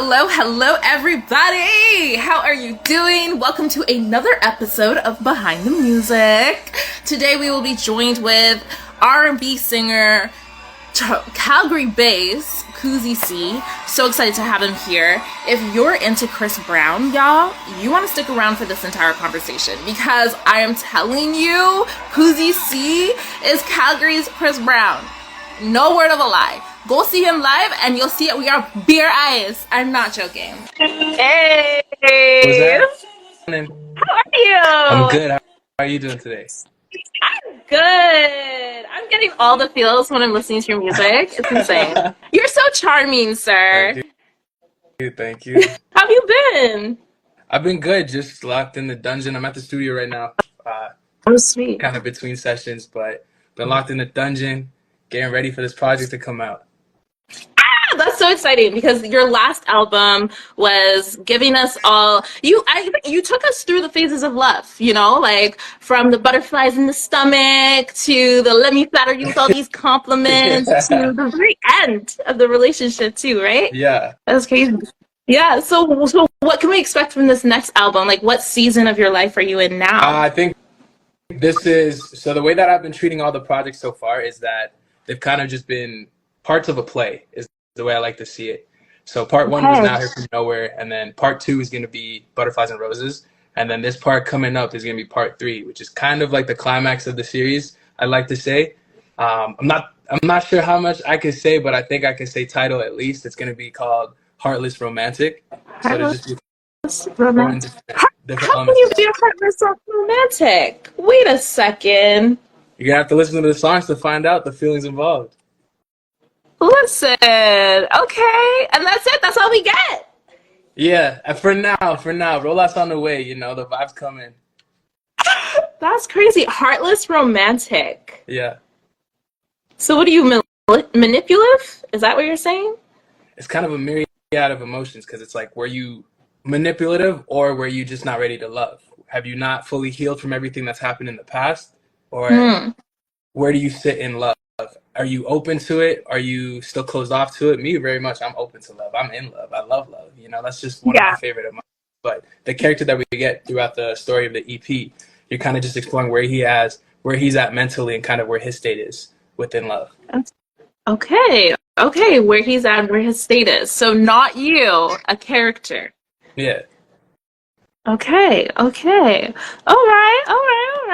Hello, everybody! How are you doing? Welcome to another episode of Behind the Music. Today we will be joined with R&B singer, Calgary-based Kuzi Cee. So excited to have him here. If you're into Chris Brown, y'all, you want to stick around for this entire conversation because I am telling you, Kuzi Cee is Calgary's Chris Brown. No word of a lie. Go see him live and you'll see it. We are beer eyes. I'm not joking. Hey. What's happening? How are you? I'm good. How are you doing today? I'm good. I'm getting all the feels when I'm listening to your music. It's insane. You're so charming, sir. Thank you. How have you been? I've been good. Just locked in the dungeon. I'm at the studio right now. Oh, sweet. Kind of between sessions, but been locked in the dungeon, getting ready for this project to come out. That's so exciting because your last album was giving us all you took us through the phases of love, you know, like from the butterflies in the stomach to the let me flatter you with all these compliments to the very end of the relationship too, right? Yeah. That's crazy. Yeah, so what can we expect from this next album? Like what season of your life are you in now? I think so the way that I've been treating all the projects so far is that they've kind of just been parts of a play is the way I like to see it. So part one was Now Here From Nowhere, and then part two is going to be Butterflies and Roses, and then this part coming up is going to be part three, which is kind of like the climax of the series, I like to say. I'm not sure how much I can say, but I think I can say title at least. It's going to be called Heartless Romantic. So to just Romantic. How can you be a heartless romantic? Wait a second. You're going to have to listen to the songs to find out the feelings involved. Listen, okay, and that's it. That's all we get. Yeah, and for now, roll out's on the way. You know, the vibes coming. That's crazy. Heartless romantic. Yeah. So what are you, manipulative? Is that what you're saying? It's kind of a myriad of emotions because it's like, were you manipulative or were you just not ready to love? Have you not fully healed from everything that's happened in the past? Or where do you sit in love? Are you open to it? Are you still closed off to it? Me, very much. I'm open to love. I'm in love. I love love. You know, that's just one of my favorite of mine. But the character that we get throughout the story of the EP, you're kind of just exploring where he's at mentally and kind of where his state is within love. Okay, where he's at, where his state is. So not you, a character. Yeah. Okay. All right.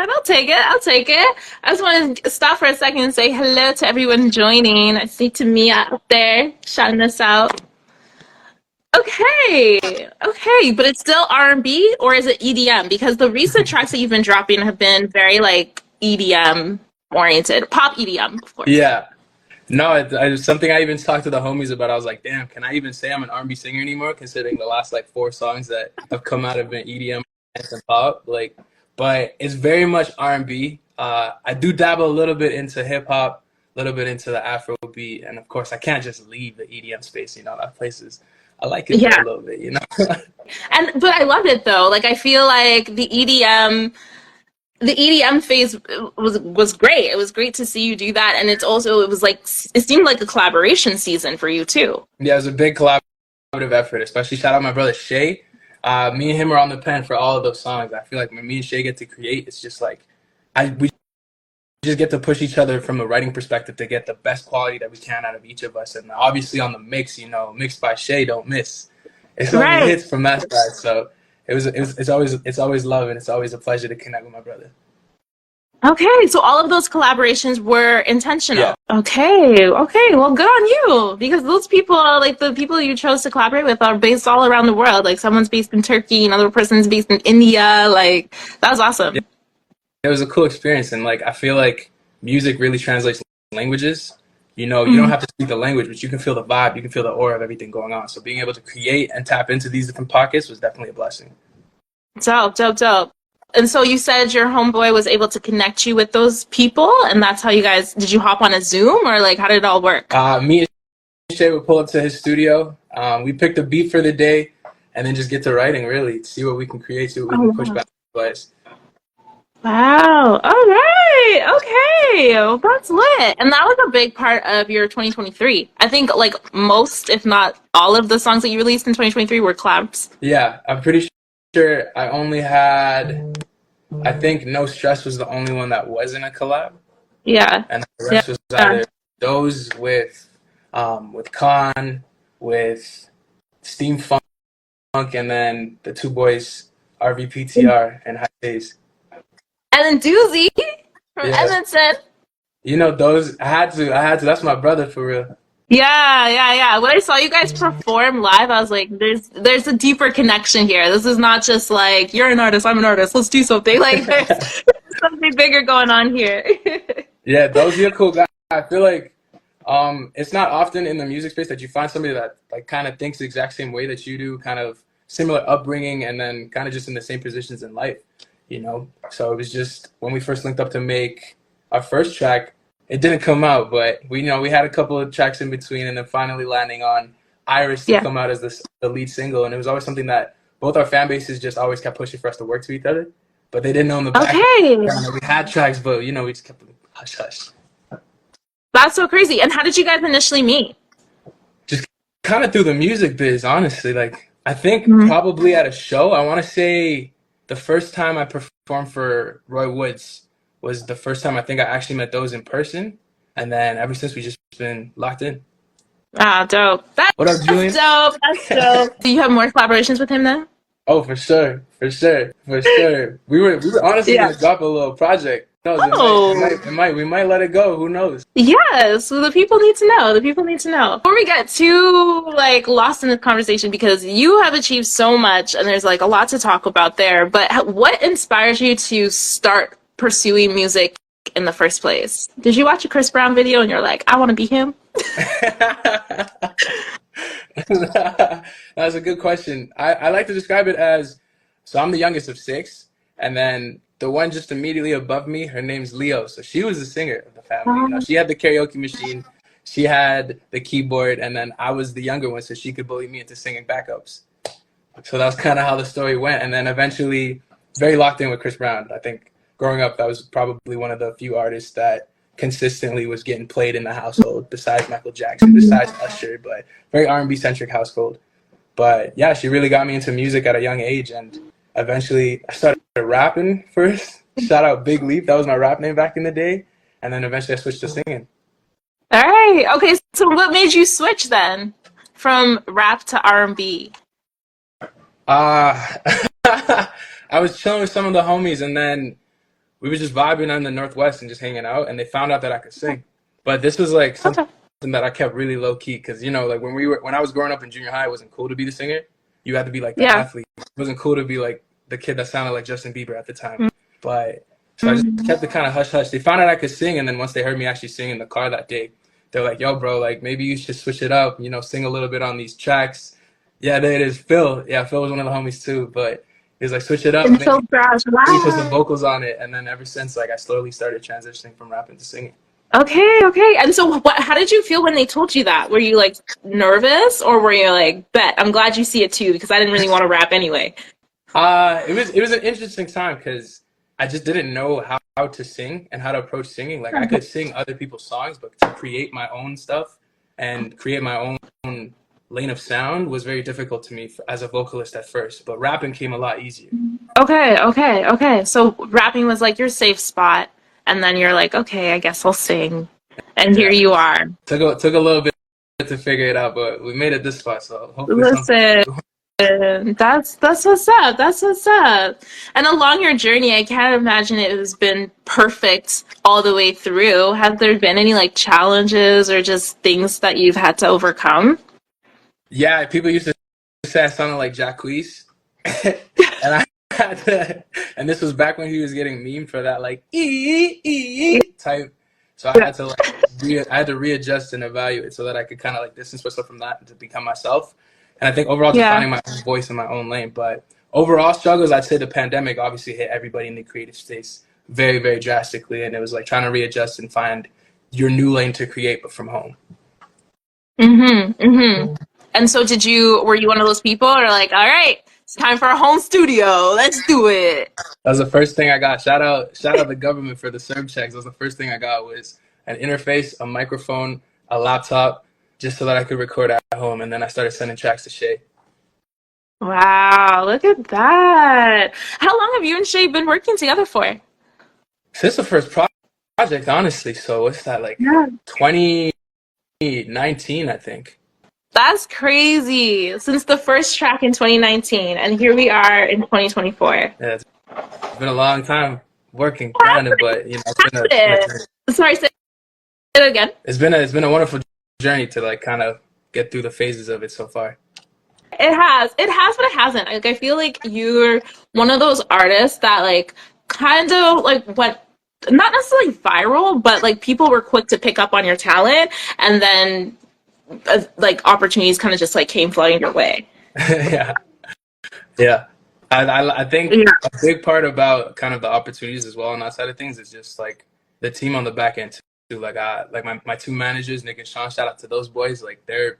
I'll take it. I just want to stop for a second and say hello to everyone joining. I see Tamia out there shouting us out. Okay, but it's still R&B or is it EDM? Because the recent tracks that you've been dropping have been very like EDM oriented, pop EDM, of course. Yeah. No, it's something I even talked to the homies about. I was like, damn, can I even say I'm an R&B singer anymore, considering the last like 4 songs that have come out have been EDM and pop. Like, but it's very much R&B. I do dabble a little bit into hip hop, a little bit into the Afro beat, and of course, I can't just leave the EDM space. You know, that place is. I like it a little bit, you know. But I love it though. Like I feel like the EDM phase was great. It was great to see you do that, and it seemed like a collaboration season for you too. Yeah, it was a big collaborative effort. Especially shout out my brother Shay. Me and him are on the pen for all of those songs. I feel like when me and Shay get to create, it's just like we just get to push each other from a writing perspective to get the best quality that we can out of each of us. And obviously on the mix, you know, mixed by Shay, don't miss. It's only hits from that side, so. It's always love, and it's always a pleasure to connect with my brother. Okay, so all of those collaborations were intentional. Yeah. Okay, well, good on you, because those people, like the people you chose to collaborate with, are based all around the world. Like someone's based in Turkey, another person's based in India. Like that was awesome. Yeah. It was a cool experience, and like I feel like music really translates languages. You know, you don't have to speak the language, but you can feel the vibe, you can feel the aura of everything going on. So being able to create and tap into these different pockets was definitely a blessing. Dope. And so you said your homeboy was able to connect you with those people, and that's how did you hop on a Zoom, or like how did it all work? Me and Shay would pull up to his studio. We picked a beat for the day, and then just get to writing, really, see what we can create, see what we can push back. Wow. All right. Okay. Well, that's lit. And that was a big part of your 2023. I think like most, if not all of the songs that you released in 2023 were collabs. Yeah, I'm pretty sure I only had, I think No Stress was the only one that wasn't a collab, Yeah. and the Yeah. rest was Yeah. either those with Khan, with Steam Funk, and then the two boys RVPTR and High Days. And then Doozy from Yeah, Edmonton. you know those. I had to. That's my brother for real. Yeah, yeah, yeah. When I saw you guys perform live, I was like, there's a deeper connection here. This is not just like you're an artist, I'm an artist, let's do something. Like there's something bigger going on here. Yeah, those are cool guys. I feel like it's not often in the music space that you find somebody that like kind of thinks the exact same way that you do, kind of similar upbringing, and then kind of just in the same positions in life, you know. So it was just when we first linked up to make our first track, it didn't come out, but we had a couple of tracks in between, and then finally landing on Iris to Yeah. come out as the lead single, and it was always something that both our fan bases just always kept pushing for us to work to each other, but they didn't know in the background Okay. that we had tracks, but we just kept hush hush. That's so crazy. And how did you guys initially meet? Just kind of through the music biz, honestly. Like, I think Mhm. probably at a show, I want to say the first time I performed for Roy Woods was the first time I think I actually met those in person. And then ever since, we just been locked in. Ah, dope. What up, That's Julian? dope. That's dope. Do you have more collaborations with him then? Oh, for sure, for sure, for sure. We were honestly Yeah. gonna drop a little project. No, Oh, we might let it go. Who knows? yes. Well, the people need to know. The people need to know. Before we get too like lost in this conversation, because you have achieved so much, and there's like a lot to talk about there. But what inspired you to start pursuing music in the first place? Did you watch a Chris Brown video and you're like, I want to be him? That's a good question. I like to describe it as, so I'm the youngest of six, and then the one just immediately above me, her name's Leo. So she was the singer of the family. You know, Um, she had the karaoke machine, she had the keyboard, and then I was the younger one, so she could bully me into singing backups. So that's kind of how the story went. And then eventually, very locked in with Chris Brown. I think growing up, that was probably one of the few artists that consistently was getting played in the household, besides Michael Jackson, besides Usher, but very R&B centric household. But yeah, she really got me into music at a young age, and eventually I started rapping first. Shout out Big Leap, that was my rap name back in the day, and then eventually I switched to singing. all right. Okay. So what made you switch then from rap to R&B? Uh I was chilling with some of the homies, and then we were just vibing on the Northwest and just hanging out, and they found out that I could sing. But this was like something Okay. that I kept really low key because like when I was growing up in junior high, it wasn't cool to be the singer. You had to be like the Yeah. athlete. It wasn't cool to be like the kid that sounded like Justin Bieber at the time. But so I just Mhm. kept it kind of hush hush. They found out I could sing, and then once they heard me actually sing in the car that day, they're like, "Yo, bro, like maybe you should switch it up. Sing a little bit on these tracks." Yeah, there it is. Phil. Yeah, Phil was one of the homies too, but he was like, "Switch it up, And maybe so fresh. put some Wow. vocals on it." And then ever since, like, I slowly started transitioning from rapping to singing. Okay, okay. And so how did you feel when they told you that? Were you like nervous or were you like, bet, I'm glad you see it too because I didn't really want to rap anyway. It was an interesting time because I just didn't know how to sing and how to approach singing. Like I could sing other people's songs, but to create my own stuff and create my own lane of sound was very difficult to me as a vocalist at first. But rapping came a lot easier. Okay, okay, okay. So rapping was like your safe spot and then you're like, okay, I guess I'll sing. And here Yeah, you are. took a little bit to figure it out, but we made it this far. So hopefully something. Listen, that's what's up. That's what's up. And along your journey, I can't imagine it has been perfect all the way through. Have there been any like challenges or just things that you've had to overcome? Yeah, people used to say I sounded like Jacquees, and I had to, and this was back when he was getting memed for that like type. So I Yeah. had to I had to readjust and evaluate so that I could kind of like distance myself from that and to become myself. And I think overall just Yeah. finding my own voice in my own lane. But overall struggles, I'd say the pandemic obviously hit everybody in the creative space very, very drastically, and it was like trying to readjust and find your new lane to create, but from home. Mm-hmm. Mm-hmm. And so were you one of those people or like, all right, It's time for a home studio. Let's do it. That was the first thing I got. Shout out the government for the serve checks. That was the first thing I got was an interface, a microphone, a laptop, just so that I could record at home. And then I started sending tracks to Shay. Wow, look at that. How long have you and Shay been working together for? Since the first project, honestly. So what's that, like Yeah. 2019, I think. That's crazy. Since the first track in 2019, and here we are in 2024. Yeah, it's been a long time working, grinding, but you know, Sorry, say it again. it's been a wonderful journey to like kind of get through the phases of it so far. It has, but it hasn't. Like I feel like you're one of those artists that like kind of like went not necessarily viral, but like people were quick to pick up on your talent, and then like opportunities kind of just like came flooding your way. Yeah, yeah. I think Yeah. a big part about kind of the opportunities as well on that side of things is just like the team on the back end too. Like my two managers, Nick and Sean, shout out to those boys. Like they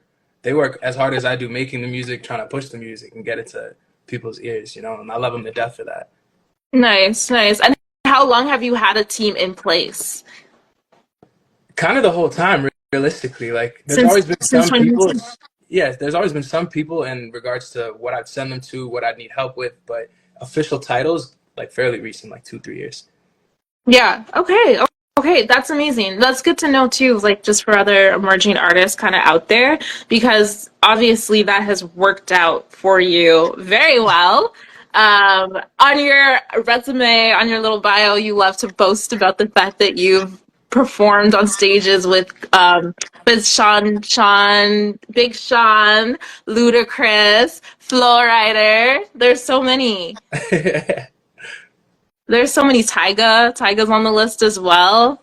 work as hard as I do making the music, trying to push the music and get it to people's ears, you know, and I love them to death for that. Nice, nice. And how long have you had a team in place? Kind of the whole time, realistically. Like there's Since always been since some people. 2019? Yes, there's always been some people in regards to what I'd send them to, what I'd need help with, but official titles like fairly recent, like 2-3 years. Yeah. Okay. Okay. That's amazing. That's good to know too, like just for other emerging artists kind of out there, because obviously that has worked out for you very well. On your resume, on your little bio, you love to boast about the fact that you've performed on stages with Big Sean, Ludacris, Flow Rider. There's so many Tyga's on the list as well.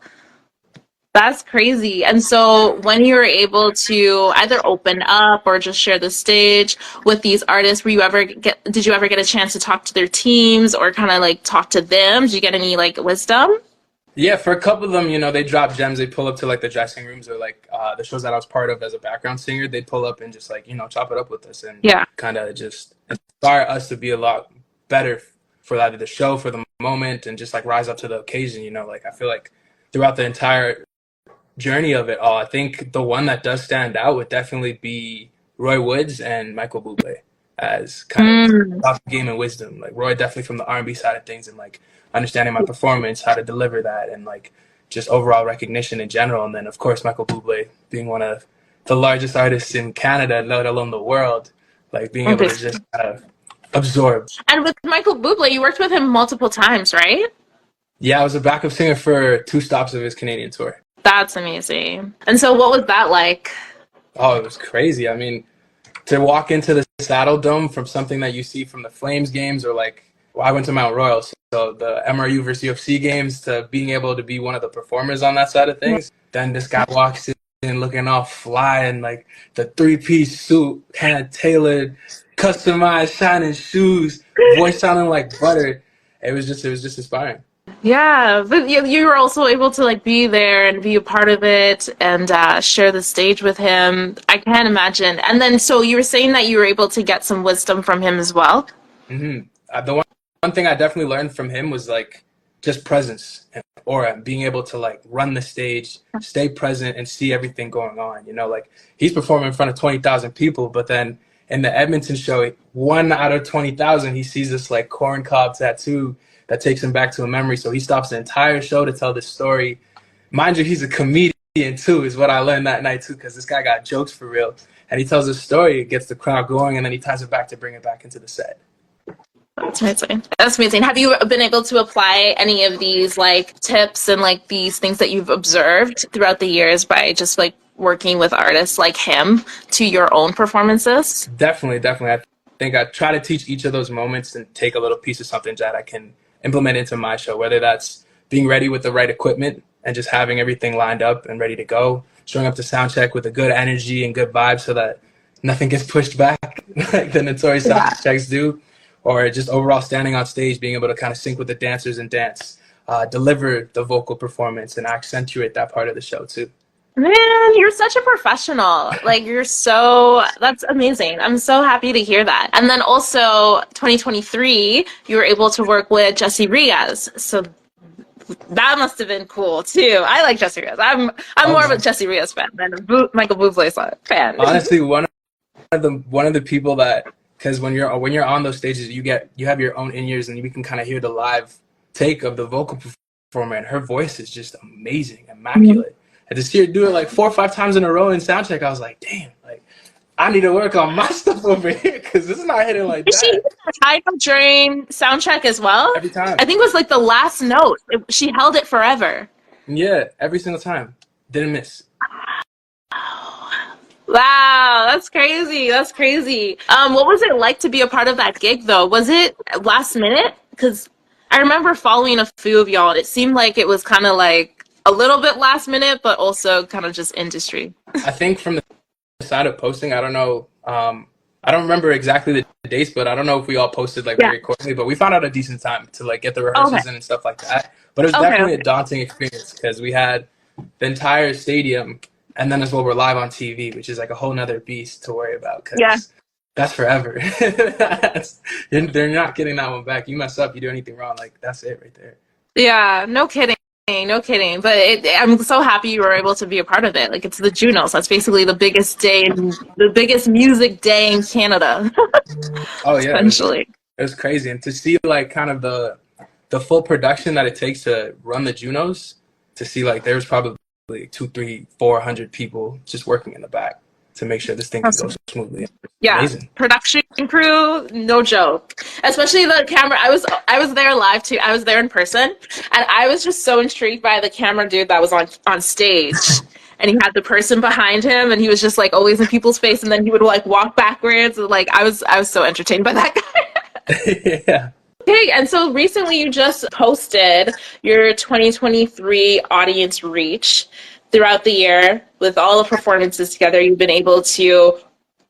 That's crazy. And so when you were able to either open up or just share the stage with these artists, did you ever get a chance to talk to their teams or kind of like talk to them? Did you get any like wisdom? Yeah, for a couple of them, you know, they drop gems. They pull up to like the dressing rooms or like the shows that I was part of as a background singer. They'd pull up and just like, you know, chop it up with us and Yeah. kind of just inspire us to be a lot better for either the show, for the moment, and just like rise up to the occasion. You know, like I feel like throughout the entire journey of it all, I think the one that does stand out would definitely be Roy Woods and Michael Bublé as kind of top game and wisdom. Like Roy definitely from the R&B side of things and like understanding my performance, how to deliver that, and like just overall recognition in general. And then of course Michael Bublé being one of the largest artists in Canada, let alone the world, like being able to just kind of absorb. And with Michael Bublé, you worked with him multiple times, right? Yeah, I was a backup singer for 2 stops of his Canadian tour. That's amazing. And so what was that like? Oh, it was crazy. I mean, to walk into the Saddle Dome from something that you see from the Flames games or like, well, I went to Mount Royal, so the MRU versus UFC games, to being able to be one of the performers on that side of things. Then this guy walks in looking all fly and like the 3-piece suit, hand tailored, customized, shining shoes, voice sounding like butter. It was just inspiring. Yeah, but you were also able to like be there and be a part of it and share the stage with him. I can't imagine. And then, so you were saying that you were able to get some wisdom from him as well. The one thing I definitely learned from him was like just presence and aura, being able to like run the stage, stay present, and see everything going on. You know, like he's performing in front of 20,000 people, but then in the Edmonton show, 1 out of 20,000, he sees this like corn cob tattoo that takes him back to a memory. So he stops the entire show to tell this story. Mind you, he's a comedian too, is what I learned that night too, because this guy got jokes for real. And he tells this story, it gets the crowd going, and then he ties it back to bring it back into the set. That's amazing. That's amazing. Have you been able to apply any of these like tips and like these things that you've observed throughout the years by just like working with artists like him to your own performances? Definitely. I think I try to teach each of those moments and take a little piece of something that I can implement into my show, whether that's being ready with the right equipment and just having everything lined up and ready to go, showing up to sound check with a good energy and good vibe so that nothing gets pushed back like the notorious sound checks do, or just overall standing on stage, being able to kind of sync with the dancers and dance, deliver the vocal performance and accentuate that part of the show too. Man, you're such a professional. Like, that's amazing. I'm so happy to hear that. And then also 2023, you were able to work with Jessie Reyez. So that must have been cool too. I like Jessie Reyez. I'm Oh more of a man, Jessie Reyez fan than a Michael Bublé fan. honestly, one of the people that, because when you're on those stages, you have your own in-ears and we can kind of hear the live take of the vocal performer, and her voice is just amazing, immaculate. And to see her do it like 4 or 5 times in a row in soundcheck, I was like, damn, like I need to work on my stuff over here because this is not hitting like Did she hit that the high note during soundcheck as well? every time. I think it was like the last note. She held it forever. Yeah, every single time, didn't miss. Wow, that's crazy. That's crazy. What was it like to be a part of that gig though? Was it last minute? Because I remember following a few of y'all and it seemed like it was kind of like a little bit last minute, but also kind of just industry. I think from the side of posting, I don't know. I don't remember exactly the dates, but I don't know if we all posted like Yeah. very quickly. But we found out a decent time to like get the Okay. rehearsals in and stuff like that. But it was Okay. definitely a Okay. daunting experience because we had the entire stadium, and then as well we're live on TV, which is like a whole nother beast to worry about Yeah. because that's forever. They're not getting that one back. You mess up, you do anything wrong, like that's it right there. Yeah. No kidding. No kidding. But I'm so happy you were able to be a part of it. Like it's the Junos. That's basically the biggest music day in Canada, Oh yeah, essentially. it was crazy, and to see like kind of the full production that it takes to run the Junos, to see like there's probably 2, 3, 400 people just working in the back to make sure this thing can go smoothly. Yeah, Amazing. production crew, no joke. Especially the camera. I was there live too. I was there in person, and I was just so intrigued by the camera dude that was on stage. And he had the person behind him, and he was just like always in people's face, and then he would like walk backwards. And, like I was so entertained by that guy. Yeah. Okay, and so recently you just posted your 2023 audience reach throughout the year with all the performances together. You've been able to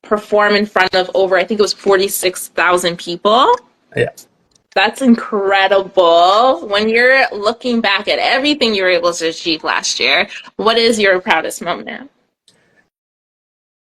perform in front of over, I think it was 46,000 people. Yeah. That's incredible. When you're looking back at everything you were able to achieve last year, what is your proudest moment now?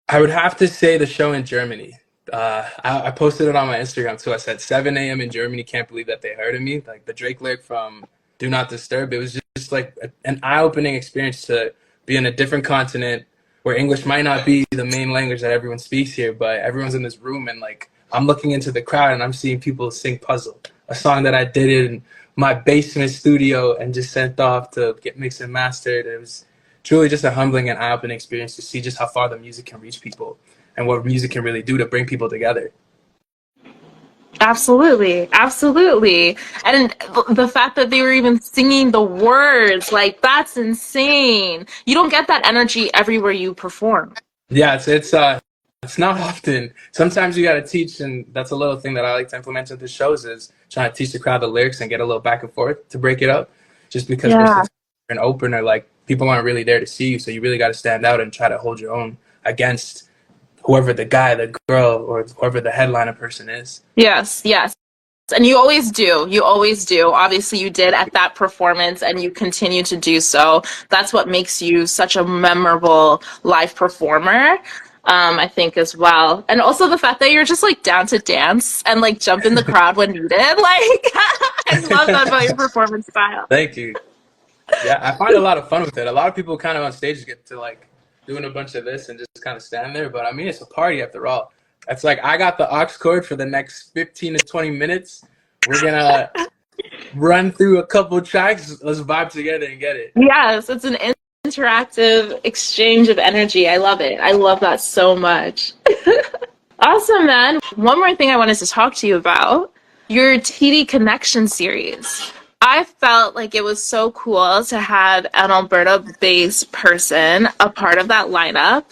I would have to say the show in Germany. I posted it on my Instagram too. I said 7 a.m. in Germany. Can't believe that they heard of me. Like the Drake lyric from "Do Not Disturb." It was just like an eye-opening experience to be in a different continent where English might not be the main language that everyone speaks here, but everyone's in this room and like I'm looking into the crowd and I'm seeing people sing "Puzzle," a song that I did in my basement studio and just sent off to get mixed and mastered. It was truly just a humbling and eye-opening experience to see just how far the music can reach people and what music can really do to bring people together. Absolutely, absolutely. And the fact that they were even singing the words, like that's insane. You don't get that energy everywhere you perform. Yeah, it's not often. Sometimes you got to teach, and that's a little thing that I like to implement into shows is trying to teach the crowd the lyrics and get a little back and forth to break it up. Just because most Yeah. of the time you're an opener, like people aren't really there to see you, so you really got to stand out and try to hold your own against whoever the guy, the girl, or whoever the headliner person is. Yes, yes. And you always do. You always do. Obviously, you did at that performance and you continue to do so. That's what makes you such a memorable live performer, I think, as well. And also the fact that you're just like down to dance and like jump in the crowd when needed. Like, I love that about your performance style. Thank you. Yeah, I find a lot of fun with it. A lot of people kind of on stage get to like doing a bunch of this and just kind of stand there. But I mean, it's a party after all. It's like I got the aux cord for the next 15 to 20 minutes. We're gonna run through a couple tracks. Let's vibe together and get it. Yes, it's an interactive exchange of energy. I love it. I love that so much. Awesome, man. One more thing I wanted to talk to you about, your TD Connection series. I felt like it was so cool to have an Alberta-based person a part of that lineup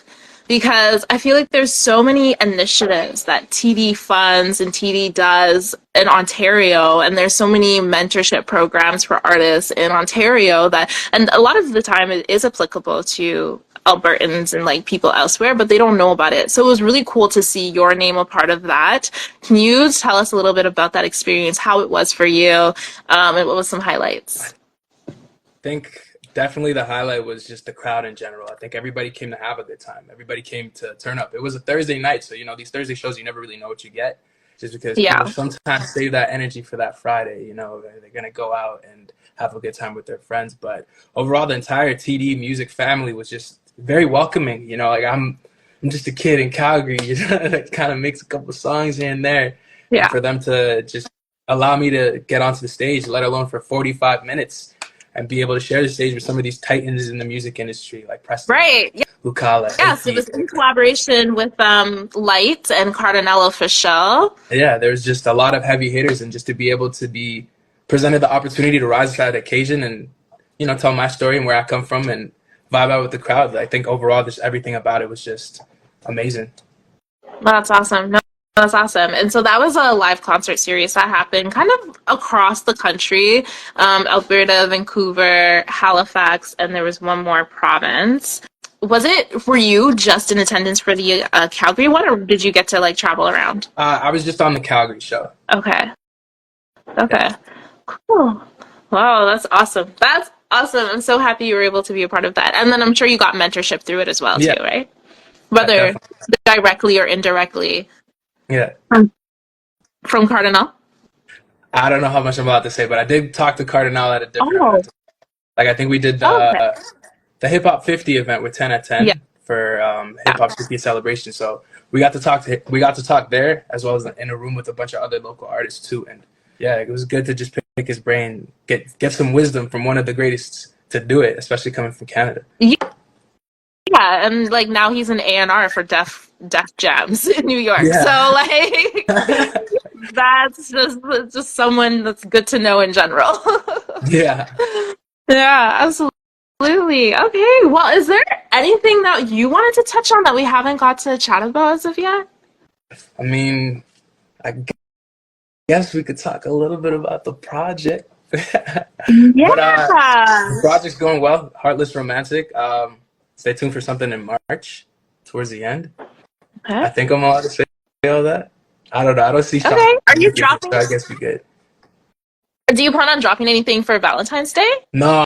because I feel like there's so many initiatives that TD funds and TD does in Ontario, and there's so many mentorship programs for artists in Ontario that, and a lot of the time it is applicable to Albertans and like people elsewhere, but they don't know about it. So it was really cool to see your name a part of that. Can you tell us a little bit about that experience, how it was for you, and what was some highlights? I think definitely the highlight was just the crowd in general. I think everybody came to have a good time. Everybody came to turn up. It was a Thursday night, so these Thursday shows, you never really know what you get, just because people Yeah. sometimes save that energy for that Friday. They're gonna go out and have a good time with their friends. But overall, the entire TD music family was just very welcoming. Like I'm just a kid in Calgary, that kind of makes a couple songs here and there, Yeah. and for them to just allow me to get onto the stage, let alone for 45 minutes, and be able to share the stage with some of these titans in the music industry, like Preston, Right. Yeah. Lucala. Yes, it was in collaboration with Light and Cardinal Official. Yeah, there's just a lot of heavy hitters, and just to be able to be presented the opportunity to rise to that occasion and tell my story and where I come from and vibe out with the crowd. I think overall, just everything about it was just amazing. That's awesome. No, that's awesome. And so that was a live concert series that happened kind of across the country, Alberta, Vancouver, Halifax, and there was one more province. Were you just in attendance for the Calgary one, or did you get to like travel around? I was just on the Calgary show. Okay. Yeah. Cool. Wow, that's awesome. That's awesome. I'm so happy you were able to be a part of that. And then I'm sure you got mentorship through it as well, too, right? Whether directly or indirectly. Yeah. From Cardinal? I don't know how much I'm allowed to say, but I did talk to Cardinal at a different event. Like, I think we did the Hip Hop 50 event with 10 at 10 for Hip Hop 50 celebration. So we got to talk there, as well as in a room with a bunch of other local artists too. And yeah, it was good to just pick his brain, get some wisdom from one of the greatest to do it, especially coming from Canada. Yeah, and like now he's an A&R for Def Jams in New York. Yeah. So like that's just someone that's good to know in general. Yeah. Yeah, absolutely. Okay. Well, is there anything that you wanted to touch on that we haven't got to chat about as of yet? I mean, I guess we could talk a little bit about the project. Yeah. But, the project's going well. Heartless Romantic. Stay tuned for something in March, towards the end. Okay. I think I'm allowed to say all that. I don't know. I don't see. Okay. Are you dropping? So I guess we good. Do you plan on dropping anything for Valentine's Day? No,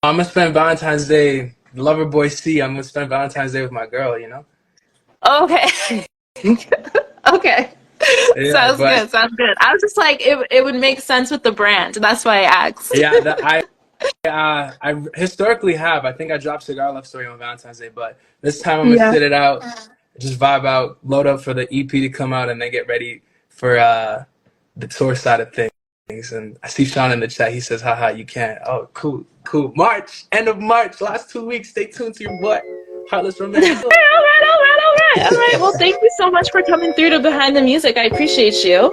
I'm gonna spend Valentine's Day. Lover boy C. I'm gonna spend Valentine's Day with my girl. Okay. Okay. Yeah, sounds good. I was just like, it would make sense with the brand. That's why I asked. Yeah, I historically have. I think I dropped Cigar Love Story on Valentine's Day, but this time I'm gonna sit it out, just vibe out, load up for the EP to come out, and then get ready for the tour side of things. And I see Sean in the chat. He says, "Haha, you can't." Oh, cool. March, end of March, last 2 weeks. Stay tuned to your boy, Heartless Romantic. All right. Well, thank you so much for coming through to Behind the Music. I appreciate you.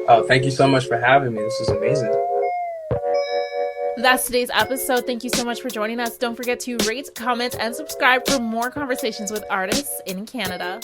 Oh, thank you so much for having me. This is amazing. That's today's episode. Thank you so much for joining us. Don't forget to rate, comment, and subscribe for more conversations with artists in Canada.